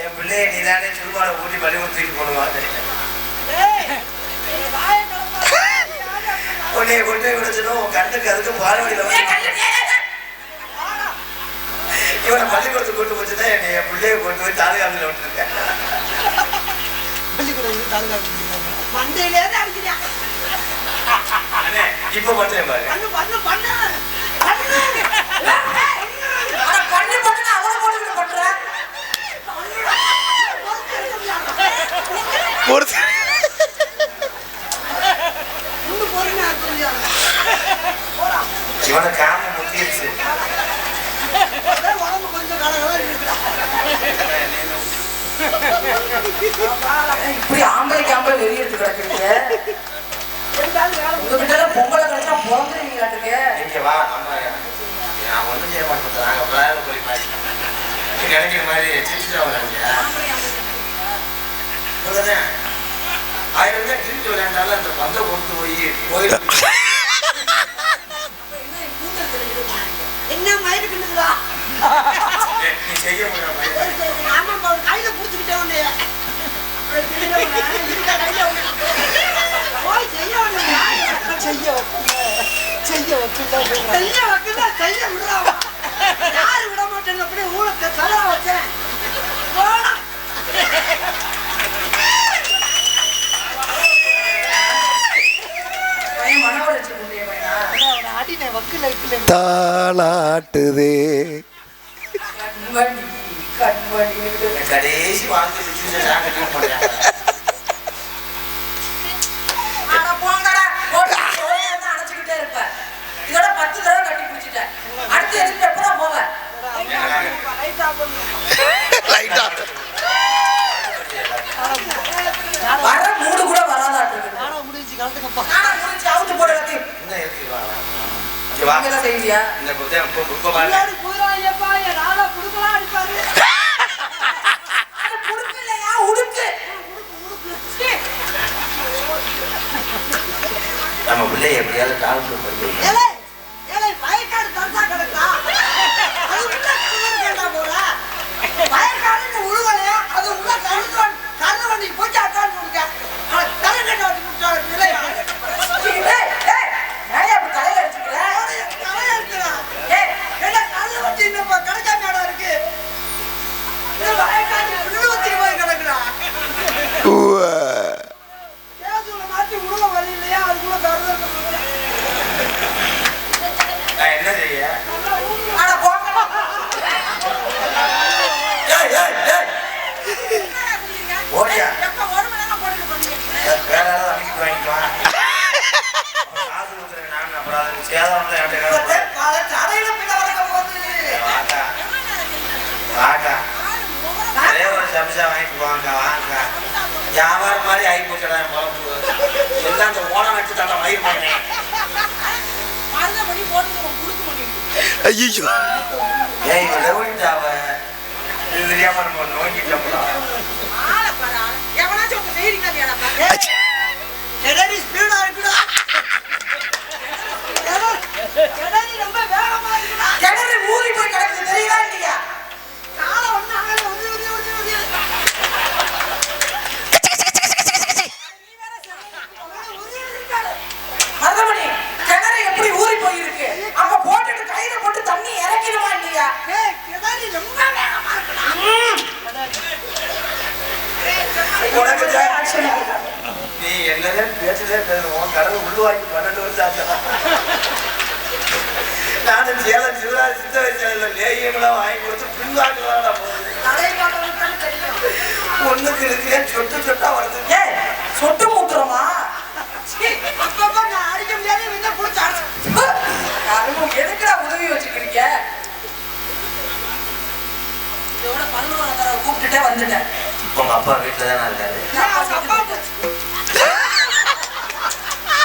S2: என் பிள்ளைய நீ தானே சுருவாட ஊட்டி பள்ளிக்கூடத்துக்கு போடுவாங்க. உன்னைய கொண்டு போய் விடுச்சதும் கண்ணுக்கு அதுக்கு பால்வடியில இவனை பள்ளிக்கூடத்துக்கு கொண்டு போச்சுதான் என் பிள்ளைய கொண்டு போய் தாலுகாவில் விட்டுருக்கேன். இப்ப பண்றேன் பாரு. இவனை காம முக்கியச்சு
S4: இப்படி ஆம்பளைக்கு ஆம்பளை வெளியே எடுத்து கிடக்குறீங்க. உங்ககிட்ட பொங்கலை கிடைச்சா பிறந்துருவீங்க காட்டுங்க.
S2: நீங்க வா, நம்ம நான் ஒன்றும் செய்ய மாட்டேன். நாங்கள் பிள்ளையார போய் மாதிரி நினைக்கிற மாதிரி சிரிச்சுட்டு ஆயிரம் தான் திருப்பி விளையாண்டாலும் அந்த பந்தை கொண்டு போய் கோயில்
S5: என்ன மயிறு பின்னுதா
S2: நீ செய்ய முடியும்.
S5: ஆமா, கையில புடிச்சுக்கிட்டே செய்ய விடுறாங்க. யாரு விட மாட்டேன்னு அப்படி ஊழத்தை தலை வச்சேன்.
S3: தாளாட்டுதே
S2: கடைசி வாழ்க்கை
S4: அடைச்சுக்கிட்டே இருப்ப. இதோட 10 தடவை கட்டி பிடிச்சிட்டேன். அடுத்து எதுக்கு எப்பதான் போவேன்? வர மூடு கூட வராதாட்டு முடிஞ்சு அவுத்து போட செய்வியா?
S2: நம்ம பிள்ளை எப்படியாவது காலத்து
S5: வயக்காடு தந்தா கிடக்கா வயக்காடு உழுவலையா அது உள்ள கரு வண்டி போச்சு அட்டான்னு தலைக்கட்ட வண்டி கிடைக்காம இருக்கு. வயக்காடு விழுவத்துக்கு போய் கிடக்குறா. மாற்றி உழுவ வழி இல்லையா? அதுக்குள்ள கருது
S2: என்ன செய்ய ஓடியா வேற யாராவது அமைக்கிட்டு வாங்கிக்கலாம். காசு கொடுக்குறேன் நான். அப்புறம் அதுக்கு சேதம் வாக்கா அதே ஒரு சம்சா வாங்கிட்டு போவாங்க. வாங்க வியாபாரம் மாதிரி ஆகி போச்சுடா. எல்லாம் அந்த ஓனம் வச்சு தாண்டா மயிர் பண்ணேன்.
S3: ஐயோ
S2: ஏய் இவன் லெவலிட்டாவ இது தெரியாம நம்ம நோங்கிட்டோம்டா.
S4: கிணறு ஊறி போய் கிடக்குது தெரியுதா இல்லையா? மருதமணி, கிணறு எப்படி ஊறி போயிருக்கு? அப்ப போட்டுட்டு கையில போட்டு தண்ணி இறக்கிடுமா இல்லையா?
S2: உனக்கு நீ என்னதே பேசுதே உன் கடவுள் உள்ளுவாக்கி 12 வருஷம் ஆச்சா. நானும் சேலம் சிவராஜ் சித்த வயசுல லேகியமெல்லாம் வாங்கி கொடுத்து பின்வாங்கலாம்டா போகுது. ஒண்ணுக்கு இருக்கு சொட்டு சொட்டா வருது.
S4: ஏய், சொட்டு மூத்திரமா? எதுக்குடா உதவி வச்சுக்கிறீங்க? இதோட 11 தடவை கூப்பிட்டுட்டே வந்துட்டேன்.
S2: உங்க அப்பா வீட்டுல தானே இருக்காரு.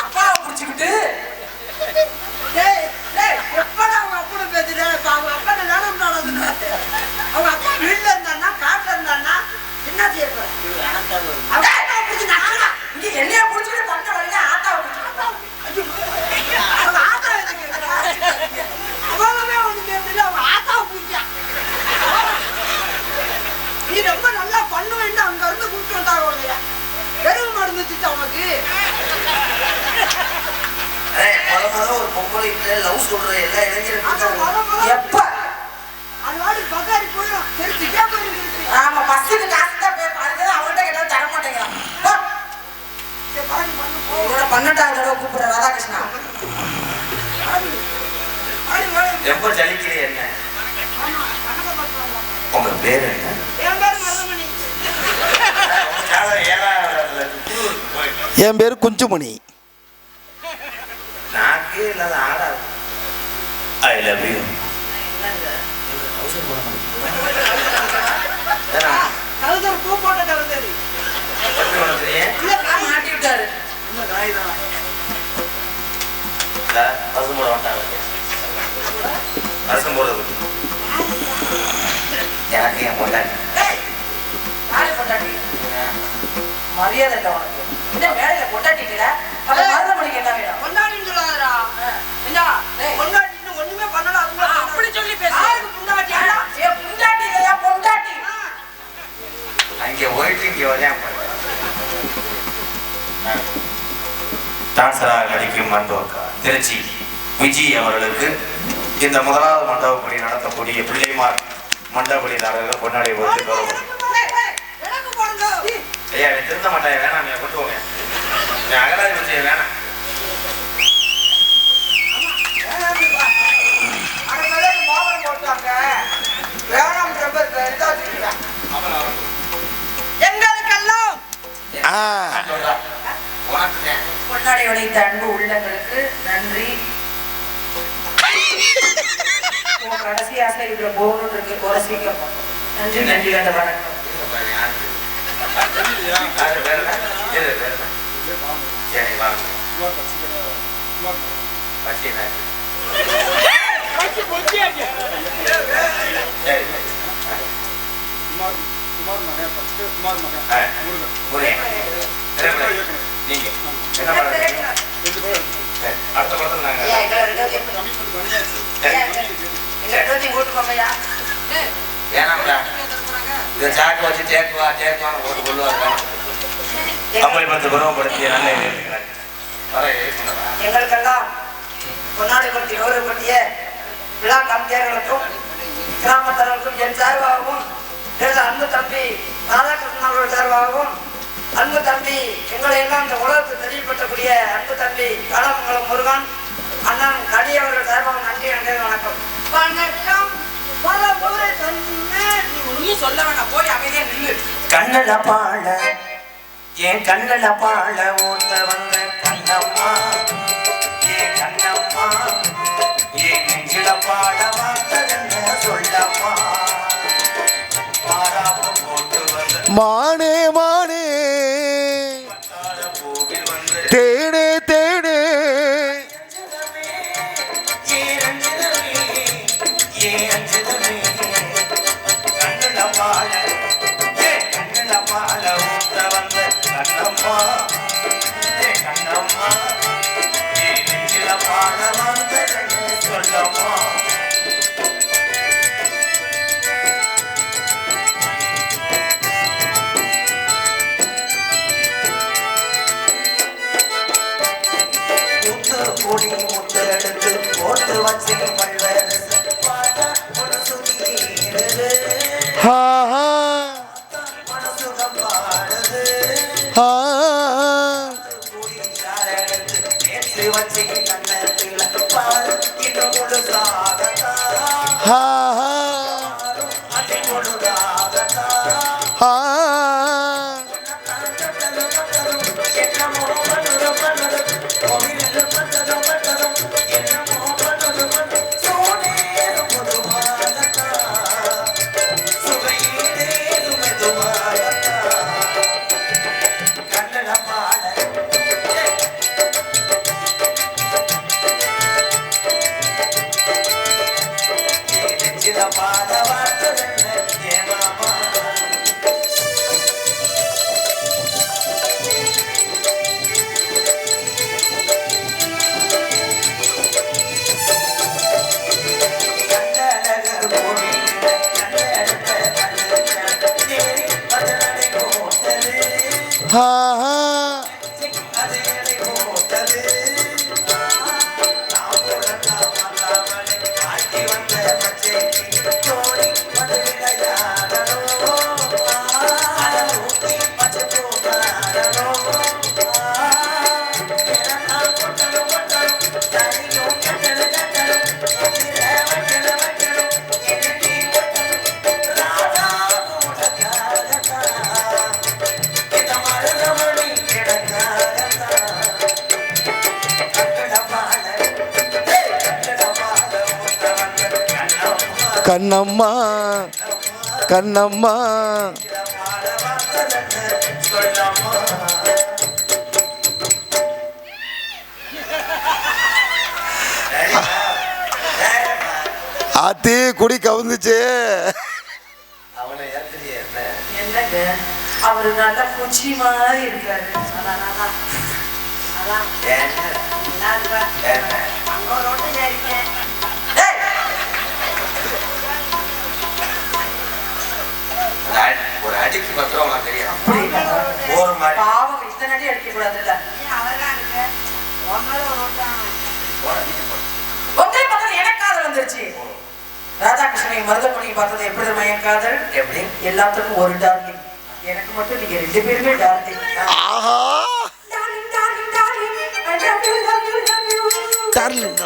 S4: அப்பாவை புடிச்சுக்கிட்டு என்னைய புடிச்சுட்டு பண்ண வழியா ஆத்தாவை
S5: நீ ரொம்ப நல்லா பண்ணுவேன் அங்க இருந்து கூப்பிட்டு வந்தாங்க. பெரும் மருந்து அவனுக்கு
S2: ஒரு பொம்பளை லவ் சொல்ற எல்லா இளைஞர்களுக்கும்
S4: எப்ப
S5: அது பகாரி போயிடும். தெரிஞ்சுட்டே போயிருக்கு.
S4: ஆமா, பஸ்ஸுக்கு காசு தான் பே பண்ணுறது. அவங்கள்ட்ட கேட்டாலும் தர மாட்டேங்கிறான். இதோட 12வது தடவை கூப்பிடுற ராதாகிருஷ்ணா.
S2: ரொம்ப ஜலிக்கிறே என்ன? உங்க பேர் என்ன?
S5: என் பேர் மருதமணி.
S3: என் பேரு குஞ்சுமணி.
S2: நாக்கே இல்லாத ஆடாது. I love you.
S5: கழுதர் பூ போட்ட கழுதர்.
S4: மாட்டி விட்டாரு.
S2: பசும்போட வந்தாங்க. பசும்போட எனக்கு என் பொண்டாட்டி.
S4: யாரு பொண்டாட்டி? மரியாதை இல்லை உனக்கு. என்ன வேலையில பொண்டாட்டிக்கல? அப்ப மருதமணிக்கு என்ன வேணும்?
S5: பொண்டாட்டின்னு சொல்லாதடா. என்ன பொண்டாட்டின்னு ஒண்ணுமே பண்ணல.
S4: அப்படி சொல்லி பேசு. பொண்டாட்டி பொண்டாட்டி இல்லையா? பொண்டாட்டி.
S2: அங்கே போயிட்டு இங்கே வரையா டான்சராக நடிக்கும் அன்போக்கா திருச்சி விஜய் அவர்களுக்கு இந்த முதலாவது மண்டபப்படி நடத்தக்கூடிய பிள்ளைமார் மண்டபடிதாரர்கள் கொண்டாடி போட்டு ஐயா திருந்த மாட்டேன். வேணாம், நீ கொண்டு போங்க. நீ அகராதி வச்சு வேணாம்.
S5: எங்களுக்கெல்லாம்
S4: கொண்டாடி உழைத்த அன்பு உள்ளங்களுக்கு நன்றி. கடைசி ஆசை இதுல போகணும் இருக்கு. குறைசிக்க நன்றி நன்றி கண்ட வணக்கம்.
S2: சரி வாங்க. நீங்க அடுத்த படத்தில் நாங்க வேணாம்டா. இதை சாக்கு வச்சு தேக்குவான்னு போட்டு கொள்வாங்க. அம்பளை பத்து பருவப்படுத்திய நல்ல
S5: எங்களுக்கெல்லாம் பொன்னாடி பற்றி கௌரவப்படுத்திய விழா கமிட்டியாளர்களுக்கும் கிராமத்தார்களுக்கும் என் சார்பாகவும் எனது அன்பு தம்பி ராதாகிருஷ்ணன் அவர்கள் சார்பாகவும் அன்பு தம்பி எங்களை எல்லாம் இந்த உலகத்துக்கு தெரியப்படுத்தக்கூடிய அன்பு தம்பி காலமங்கலம் முருகன் அண்ணன் கடி அவர்கள் சார்பாக நன்றி நன்றி வணக்கம். வணக்கம். பல முறை
S4: நீ சொல்ல வேணாம், போய் அமைதியா நில்லு.
S2: கண்ணல பாழ என் கண்ணல பாழ ஓட்ட வந்த கண்ணம்மா ஏன் கண்ணம்மா ஏன் நெஞ்சில பாட வந்ததென்ன சொல்லம்மா மாறாப்பு போட்டு வந்த
S3: மானே மானே
S2: பூவில் வந்து
S3: தேனே தேனே
S2: எடுத்து போட்டு வச்சு பல்வேறு மனசுகம் பாடுது நேற்று வச்சு கண்ணத்தில் பாரு இன்னும் முழுசாகத்தா அதை முழுதாகத்தா என்னமோ பண்ணுது பண்ணுது கோவிலில் பட்டதும் பட்டதும் என்னமோ பண்ணுது பண்ணுது சோனேரும் பொதுவாகத்தா சுவையீடேரும் மெதுவாகத்தா கண்ணட பாட நெஞ்சில பாட வார்த்தை ஏமாமா கண்ணழகர் கோவில் கண்ணெடுத்த கண்ணு தேடி பதனடை போட்டது அதேடை போட்டது நாம் புறத்தாமலாமலை ஆட்டி வந்த பச்சைக்கு தோழி மது விளையாடனோ அதை ஊட்டி பச்சை போட்டாடனோ நான் கொட்டணும் கொட்டணும் தனியும் கட்டணும் கட்டணும் வைக்கணும் வைக்கணும் என்னடி வைக்கணும் ராதா உனக்காகத்தா இந்த மருதமணி கிடக்காகத்தா கட்டடமான கட்டடமான
S3: கண்ணம்மா கண்ணம்மா
S2: சொல்லம்மா
S3: ஆத்தி குடி கவுந்துச்சு.
S2: அவனை ஏத்துறிய என்ன
S4: என்னங்க அவரு நல்லா குச்சி மாதிரி இருக்காரு. அதான், அதான். அதான்.
S2: என்ன
S4: நல்லா இருக்கா?
S2: என்ன
S4: அங்க ஒரு ரோட்டு ஏறிக்கேன். டேய்,
S1: ஒரு அடிக்கு பத்திரம் உனக்கு தெரியும்.
S2: அப்படி ஒரு மாதிரி
S4: பாவம் இத்தனை அடி அடிக்க கூடாதுல்ல. ஒற்றை பார்த்தது எனக்கு காதல் வந்துருச்சு. ராதாகிருஷ்ணனை மருதமணி பார்த்தது எப்படி தெரியுமா என் காதல்?
S2: எப்படி
S4: எல்லாத்துக்கும் ஒரு டார்லிங், எனக்கு மட்டும் நீங்க 2 பேருமே டார்லிங்.
S3: ஆஹா
S4: darling darling darling I love you love you love you.
S3: Darling.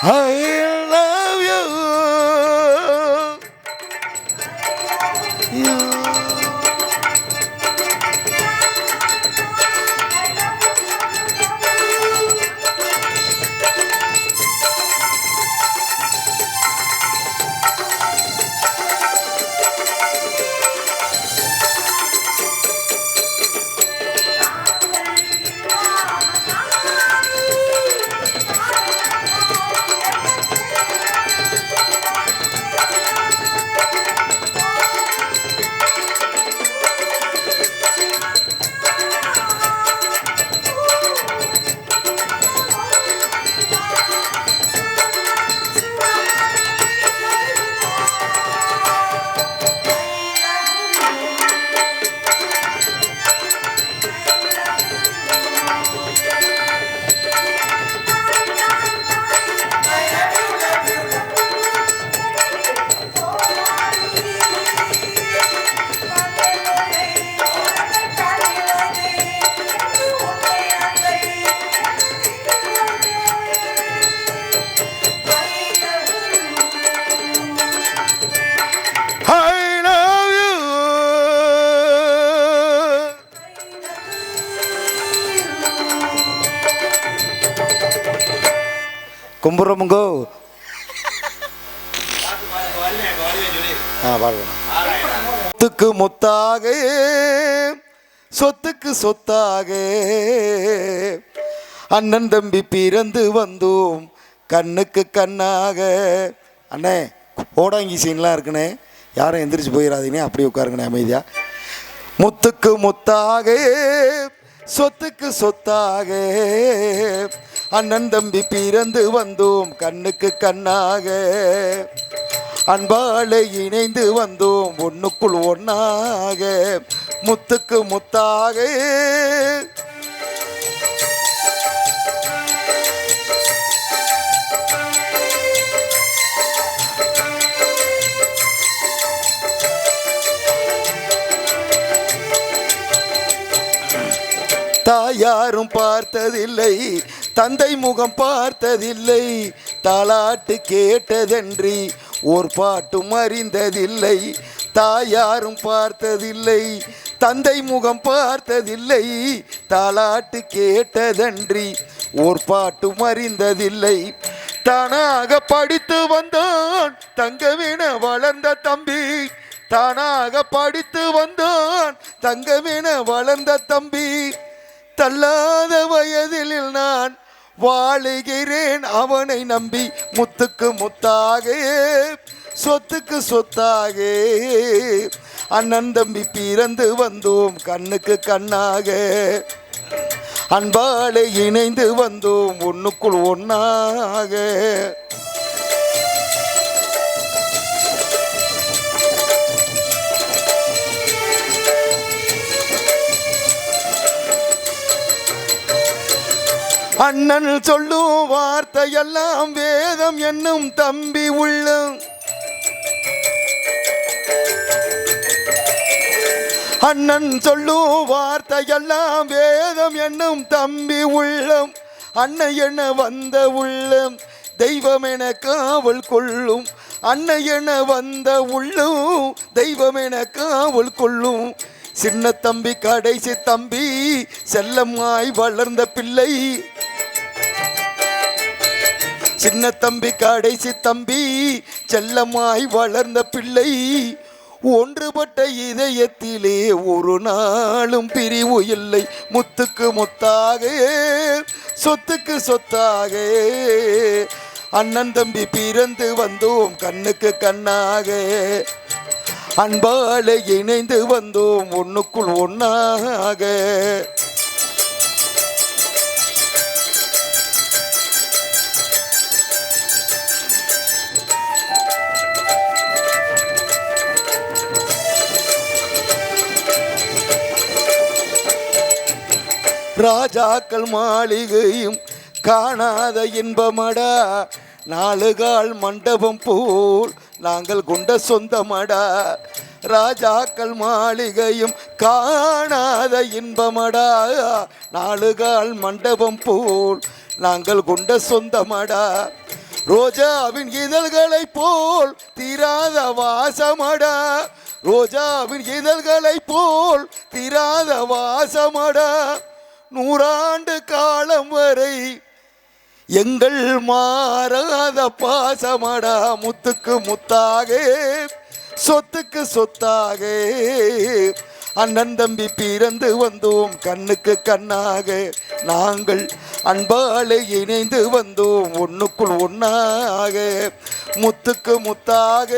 S3: I love you. You. கும்புறமுங்கோ. பாடுவோம். முத்துக்கு முத்தாக சொத்துக்கு சொத்தாக அண்ணன் தம்பி பிறந்து வந்தோம் கண்ணுக்கு கண்ணாக. அண்ணே ஓடாங்கி சீன்லாம் இருக்குண்ணே, யாரும் எந்திரிச்சு போயிடாதீங்க, அப்படியே உட்காருங்கண்ணே அமைதியாக. முத்துக்கு முத்தாக சொத்துக்கு சொத்தாக அண்ணன் தம்பி பிறந்து வந்தோம் கண்ணுக்கு கண்ணாக. அன்பாலே இணைந்து வந்தோம் ஒன்றுக்குள் ஒன்றாக. முத்துக்கு முத்தாக தாயாரும் பார்த்ததில்லை, தந்தை முகம் பார்த்ததில்லை, தாலாட்டு கேட்டதன்றி ஓர் பாட்டும் அறிந்ததில்லை. தாயாரும் பார்த்ததில்லை, தந்தை முகம் பார்த்ததில்லை, தாலாட்டு கேட்டதன்றி ஓர் பாட்டும் அறிந்ததில்லை. தானாக படித்து வந்தான் தங்கமென வளர்ந்த தம்பி, தானாக படித்து வந்தான் தங்கமென வளர்ந்த தம்பி. தள்ளாத வயதில் நான் வாழுகிறேன் அவனை நம்பி. முத்துக்கு முத்தாக சொத்துக்கு சொத்தாக அண்ணன் தம்பி பிறந்து வந்தோம் கண்ணுக்கு கண்ணாக. அன்பாலே இணைந்து வந்தோம் ஒன்றுக்குள் ஒன்றாக. அண்ணன் சொல்லும் வார்த்தையெல்லாம் வேதம் என்னும் தம்பி உள்ளம். அண்ணன் சொல்லும் வார்த்தையெல்லாம் வேதம் என்னும் தம்பி உள்ளம். அன்னை என வந்த உள்ளம் தெய்வம் என காவல் கொள்ளும். அன்னை என வந்த உள்ளம் தெய்வம் என காவல் கொள்ளும். சின்ன தம்பி கடைசி தம்பி செல்லம்மாய் வளர்ந்த பிள்ளை. சின்ன தம்பி கடைசி தம்பி செல்லம்மாய் வளர்ந்த பிள்ளை. ஒன்றுபட்ட இதயத்திலே ஒரு நாளும் பிரிவு இல்லை. முத்துக்கு முத்தாக சொத்துக்கு சொத்தாக அண்ணன் தம்பி பிறந்து வந்தோம் கண்ணுக்கு கண்ணாக. அன்பாலே இணைந்து வந்தோம் ஒன்றுக்குள் ஒன்றாக. ராஜாக்கள் மாளிகையும் காணாத இன்பமடா, நாலுகால் மண்டபம் போல் நாங்கள் கொண்ட சொந்தமடா. ராஜாக்கள் மாளிகையும் காணாத இன்பமடா, நாலுகால் மண்டபம் போல் நாங்கள் கொண்ட சொந்தமடா. ரோஜாவின் இதழ்களை போல் தீராத வாசமடா, ரோஜாவின் இதழ்களை போல் தீராத வாசமடா. 100 ஆண்டு காலம் வரை எங்கள் மாறாத பாசமடா. முத்துக்கு முத்தாக சொத்துக்கு சொத்தாக அண்ணன் தம்பி பிறந்து வந்தோம் கண்ணுக்கு கண்ணாக. நாங்கள் அன்பாலே இணைந்து வந்தோம் ஒன்றுக்குள் ஒன்றாக. முத்துக்கு முத்தாக.